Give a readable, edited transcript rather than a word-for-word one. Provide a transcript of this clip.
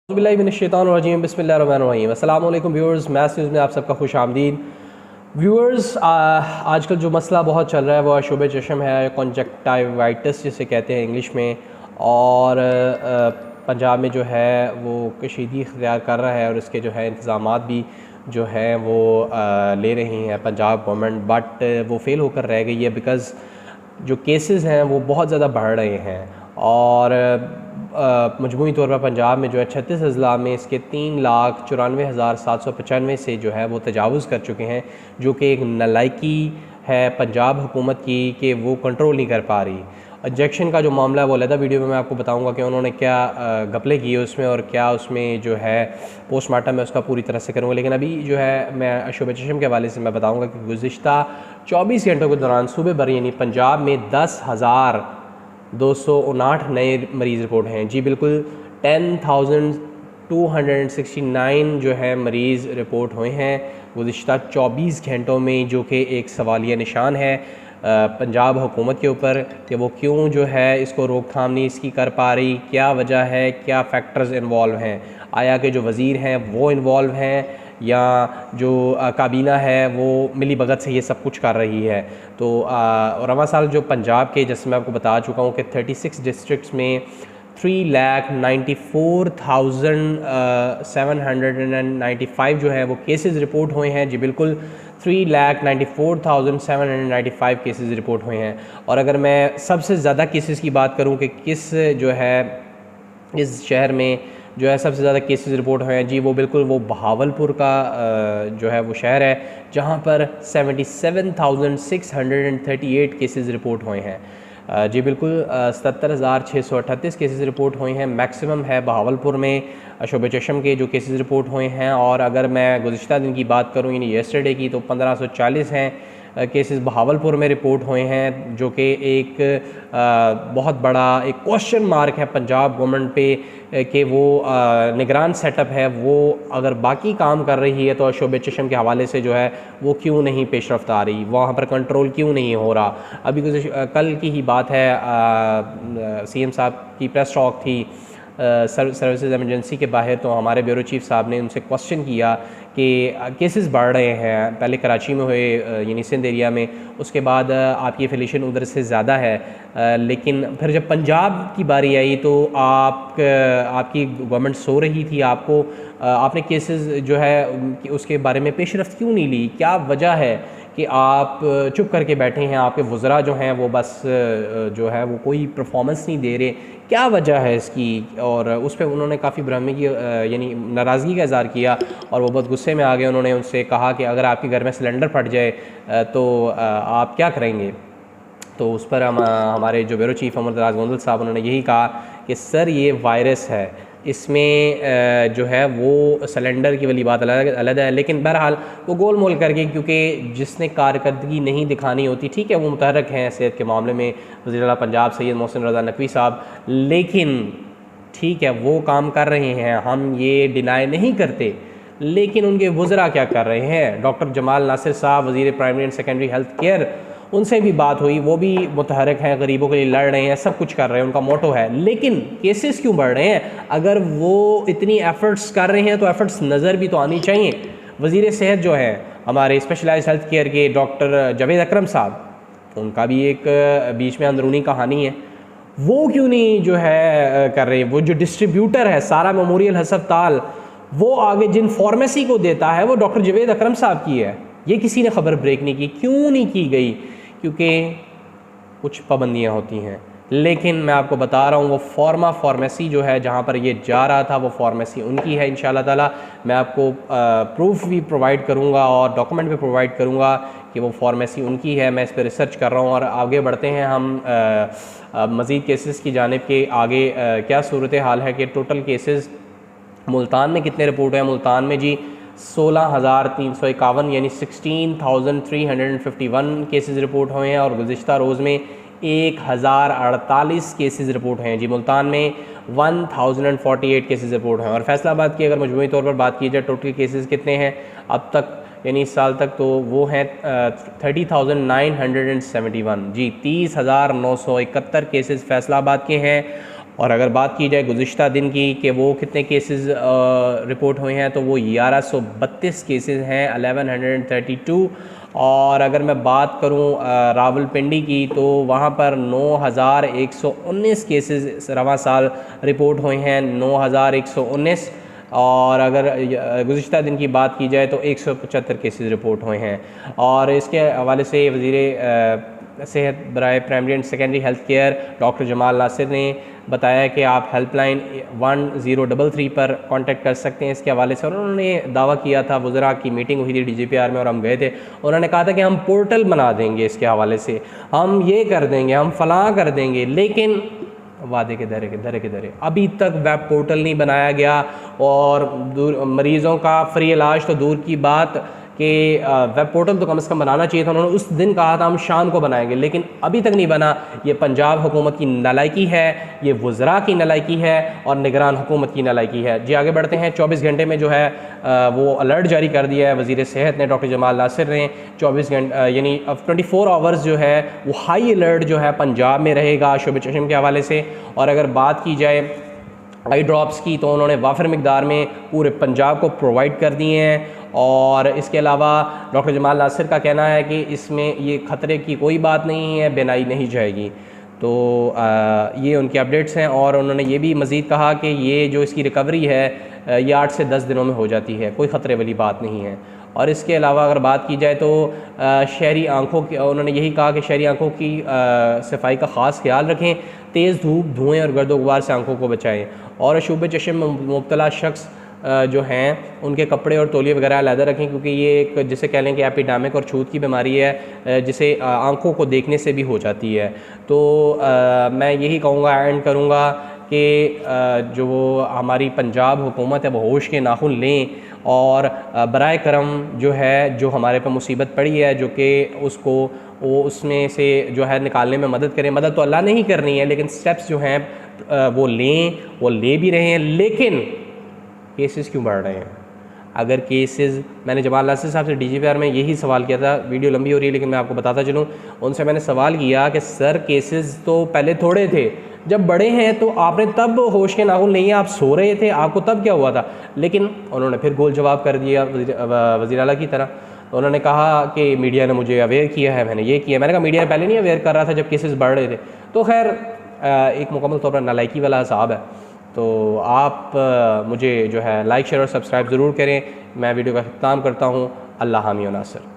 बिस्मिल्लाहिर्रहमानिर्रहीम बिस्मिल्लाहिर्रहमानिर्रहीम अस्सलाम वालेकुम व्यूअर्स। मैथ्स न्यूज़ में आप सबका खुश आमदीद। व्यूअर्स, आजकल जो मसला बहुत चल रहा है वो शोबे चशम है, कॉन्जक्टिवाइटिस जिसे कहते हैं इंग्लिश में। और पंजाब में जो है वो कशीदगी इख्तियार कर रहा है और इसके जो है इंतज़ामात भी जो है वो ले रही हैं पंजाब गवर्नमेंट, बट वो फेल होकर रह गई है बिकॉज़ जो केसेस हैं वो बहुत ज़्यादा बढ़ रहे हैं। और मजमूई तौर पर पंजाब में जो है 36 अज़ला में इसके 3,94,795 से जो है वो तजावुज़ कर चुके हैं, जो कि एक नालायकी है पंजाब हुकूमत की कि वो कंट्रोल नहीं कर पा रही। इंजेक्शन का जो मामला है वो अलग वीडियो में मैं आपको बताऊंगा कि उन्होंने क्या घपले किए उसमें और क्या उसमें जो है पोस्टमार्टम में उसका पूरी तरह से करूँगा। लेकिन अभी जो है मैं शोबे चशम के हवाले से मैं बताऊँगा कि गुज़िश्ता 24 घंटों के दौरान सूबे भर यानी पंजाब में 10,259 नए मरीज़ रिपोर्ट हैं। जी बिल्कुल, 10,269 जो है मरीज़ रिपोर्ट हुए हैं गुज़िश्ता 24 घंटों में, जो कि एक सवालिया निशान है पंजाब हुकूमत के ऊपर कि वो क्यों जो है इसको रोकथाम नहीं इसकी कर पा रही, क्या वजह है, क्या फैक्टर्स इन्वॉल्व हैं। आया कि जो वज़ीर हैं वो इन्वॉल्व हैं या जो काबीना है वो मिली भगत से ये सब कुछ कर रही है। तो रवा साल जो पंजाब के, जैसे मैं आपको बता चुका हूँ कि 36 डिस्ट्रिक्ट्स में 3,94,795 जो है वो केसेस रिपोर्ट हुए हैं। जी बिल्कुल, 3,94,795 केसेस रिपोर्ट हुए हैं। और अगर मैं सबसे ज़्यादा केसेस की बात करूं कि किस जो है इस शहर में जो है सबसे ज़्यादा केसेस रिपोर्ट हुए हैं, जी वो बिल्कुल वो बहावलपुर का जो है वो शहर है, जहां पर 77,638 केसेस रिपोर्ट हुए हैं। जी बिल्कुल, 77,638 केसेस रिपोर्ट हुए हैं। मैक्सिमम है बहावलपुर में शोबे चशम के जो केसेस रिपोर्ट हुए हैं। और अगर मैं गुज़िश्ता दिन की बात करूं यानी येस्टरडे की, तो 1540 हैं केसेस बहावलपुर में रिपोर्ट हुए हैं, जो कि एक बहुत बड़ा एक क्वेश्चन मार्क है पंजाब गवर्नमेंट पे कि वो निगरान सेटअप है वो अगर बाकी काम कर रही है तो शोबे चशम के हवाले से जो है वो क्यों नहीं पेशरफ्त आ रही, वहाँ पर कंट्रोल क्यों नहीं हो रहा। अभी कल की ही बात है, सीएम साहब की प्रेस टॉक थी सर्विसेज एमरजेंसी के बाहर, तो हमारे ब्यूरो चीफ साहब ने उनसे क्वेश्चन किया कि केसेस बढ़ रहे हैं, पहले कराची में हुए यानी सिंध एरिया में, उसके बाद आपकी एफिलेशन उधर से ज़्यादा है, लेकिन फिर जब पंजाब की बारी आई तो आपकी गवर्नमेंट सो रही थी, आपने केसेस जो है उसके बारे में पेशरफ्त क्यों नहीं ली, क्या वजह है कि आप चुप करके बैठे हैं, आपके वज़रा जो हैं वो बस जो है वो कोई परफॉर्मेंस नहीं दे रहे, क्या वजह है इसकी। और उस पर उन्होंने काफ़ी भ्रमी की यानी नाराज़गी का इज़हार किया और वो बहुत गुस्से में आ गए। उन्होंने उनसे कहा कि अगर आपके घर में सिलेंडर फट जाए तो आप क्या करेंगे। तो उस पर हमारे जो ब्यूरो चीफ मोहम्मद राज गोंदल साहब, उन्होंने यही कहा कि सर ये वायरस है, इसमें जो है वो सिलेंडर की वाली बात अलग है, लेकिन बहरहाल वो गोल मोल करके, क्योंकि जिसने कारकर्दगी नहीं दिखानी होती, ठीक है वो मुतहरक हैं सेहत के मामले में वज़ीर आला पंजाब सैयद मोहसिन रज़ा नकवी साहब, लेकिन ठीक है वो काम कर रहे हैं, हम ये डिनाई नहीं करते, लेकिन उनके वज़रा क्या कर रहे हैं। डॉक्टर जमाल नासिर साहब वज़ीर primary and secondary health care, उनसे भी बात हुई, वो भी मुतहरक हैं, गरीबों के लिए लड़ रहे हैं, सब कुछ कर रहे हैं, उनका मोटो है, लेकिन केसेस क्यों बढ़ रहे हैं। अगर वो इतनी एफ़र्ट्स कर रहे हैं तो एफ़र्ट्स नज़र भी तो आनी चाहिए। वज़ीर सेहत जो है हमारे स्पेशलाइज्ड हेल्थ केयर के डॉक्टर जावेद अकरम साहब, उनका भी एक बीच में अंदरूनी कहानी है, वो क्यों नहीं जो है कर रहे। वो जो डिस्ट्रीब्यूटर है सारा मेमोरियल हस्पताल, वो आगे जिन फार्मेसी को देता है वो डॉक्टर जावेद अकरम साहब की है, ये किसी ने ख़बर ब्रेक नहीं की। क्यों नहीं की गई, क्योंकि कुछ पाबंदियाँ होती हैं। लेकिन मैं आपको बता रहा हूँ वो फार्मेसी जो है जहाँ पर ये जा रहा था वो फार्मेसी उनकी है। इंशाल्लाह ताला मैं आपको प्रूफ भी प्रोवाइड करूँगा और डॉक्यूमेंट भी प्रोवाइड करूँगा कि वो फार्मेसी उनकी है। मैं इस पर रिसर्च कर रहा हूँ और आगे बढ़ते हैं हम मज़ीद केसेस की जानिब के। आगे क्या सूरत हाल है कि टोटल केसेस मुल्तान में कितने रिपोर्ट हैं। मुल्तान में जी 16,351 यानी 16,351 केसेस रिपोर्ट हुए हैं और गुज़िश्ता रोज़ में 1,048 केसेस रिपोर्ट हैं। जी मुल्तान में 1,048 केसेस रिपोर्ट हैं। और फैसलाबाद की अगर मजमूई तौर पर बात की जाए टोटल केसेस कितने हैं अब तक यानी इस साल तक, तो वो हैं 30,971। जी 30,971 केसेस फैसलाबाद के हैं और अगर बात की जाए गुज़िश्ता दिन की कि वो कितने केसेस रिपोर्ट हुए हैं, तो वो 1132 केसेस हैं, 1132। और अगर मैं बात करूं रावलपिंडी की, तो वहाँ पर 9119 केसेस रवां साल रिपोर्ट हुए हैं, 9119। और अगर गुज़िश्ता दिन की बात की जाए तो 175 केसेस रिपोर्ट हुए हैं। और इसके हवाले से वज़ीर सेहत बराए primary and secondary health care doctor Jamal Nasir ने बताया कि आप हेल्पलाइन 1033 पर कांटेक्ट कर सकते हैं इसके हवाले से। और उन्होंने दावा किया था, वज़रा की मीटिंग हुई थी DGPR में और हम गए थे, उन्होंने कहा था कि हम पोर्टल बना देंगे, इसके हवाले से हम ये कर देंगे, हम फलां कर देंगे, लेकिन वादे के धरे अभी तक वेब पोर्टल नहीं बनाया गया। और मरीज़ों का फ्री इलाज तो दूर की बात कि वेब पोर्टल तो कम से कम बनाना चाहिए था। उन्होंने उस दिन कहा था हम शाम को बनाएंगे, लेकिन अभी तक नहीं बना। ये पंजाब हुकूमत की नालायकी है, ये वज़रा की नालायकी है और निगरान हुकूमत की नालायकी है। जी आगे बढ़ते हैं। 24 घंटे में जो है वो अलर्ट जारी कर दिया है वज़ीर सेहत ने, डॉक्टर जमाल नासिर ने। 24 घंटे यानी अब 24 आवर्स जो है वो हाई अलर्ट जो है पंजाब में रहेगा शोबे चशम के हवाले से। और अगर बात की जाए आई ड्रॉप्स की, तो उन्होंने वाफिर मिकदार में पूरे पंजाब को प्रोवाइड कर दिए हैं। और इसके अलावा डॉक्टर जमाल नासिर का कहना है कि इसमें ये ख़तरे की कोई बात नहीं है, बेनाई नहीं जाएगी। तो ये उनके अपडेट्स हैं। और उन्होंने ये भी मज़ीद कहा कि ये जो इसकी रिकवरी है ये 8 से 10 दिनों में हो जाती है, कोई ख़तरे वाली बात नहीं है। और इसके अलावा अगर बात की जाए तो शहरी आँखों की, उन्होंने यही कहा कि शहरी आँखों की सफाई का ख़ास ख्याल रखें, तेज़ धूप, धुएँ और गर्द गुबार से आँखों को बचाएँ। और शोबे चशम में मुब्तला शख्स जो हैं उनके कपड़े और तौलिए वगैरह अलहदा रखें, क्योंकि ये एक जिसे कह लें कि एपिडेमिक और छूत की बीमारी है, जिसे आँखों को देखने से भी हो जाती है। तो मैं यही कहूँगा, एंड करूँगा कि जो हमारी पंजाब हुकूमत है वो होश के नाखून लें और बराए करम जो है, जो हमारे पर मुसीबत पड़ी है, जो कि उसको वो उसमें से जो है निकालने में मदद करें। मदद तो अल्लाह ने ही करनी है, लेकिन स्टेप्स जो हैं वो लें, वो ले भी रहे हैं। लेकिन केसेस क्यों बढ़ रहे हैं? अगर केसेस, मैंने जमाल नासिर साहब से DGPR में यही सवाल किया था, वीडियो लंबी हो रही है लेकिन मैं आपको बताता चलूँ, उनसे मैंने सवाल किया कि सर केसेस तो पहले थोड़े थे, जब बड़े हैं तो आपने तब होश के नाखून नहीं है, आप सो रहे थे, आपको तब क्या हुआ था? लेकिन उन्होंने फिर गोल जवाब कर दिया वज़ीर आला की तरह। उन्होंने कहा कि मीडिया ने मुझे अवेयर किया है, मैंने ये किया। मैंने कहा मीडिया पहले नहीं अवेयर कर रहा था जब केसेस बढ़ रहे थे? तो खैर एक मुकम्मल तौर पर नालायकी वाला हिसाब है। तो आप मुझे जो है लाइक, शेयर और सब्सक्राइब ज़रूर करें। मैं वीडियो का इख्तिताम करता हूँ। अल्लाह हामी व नासिर।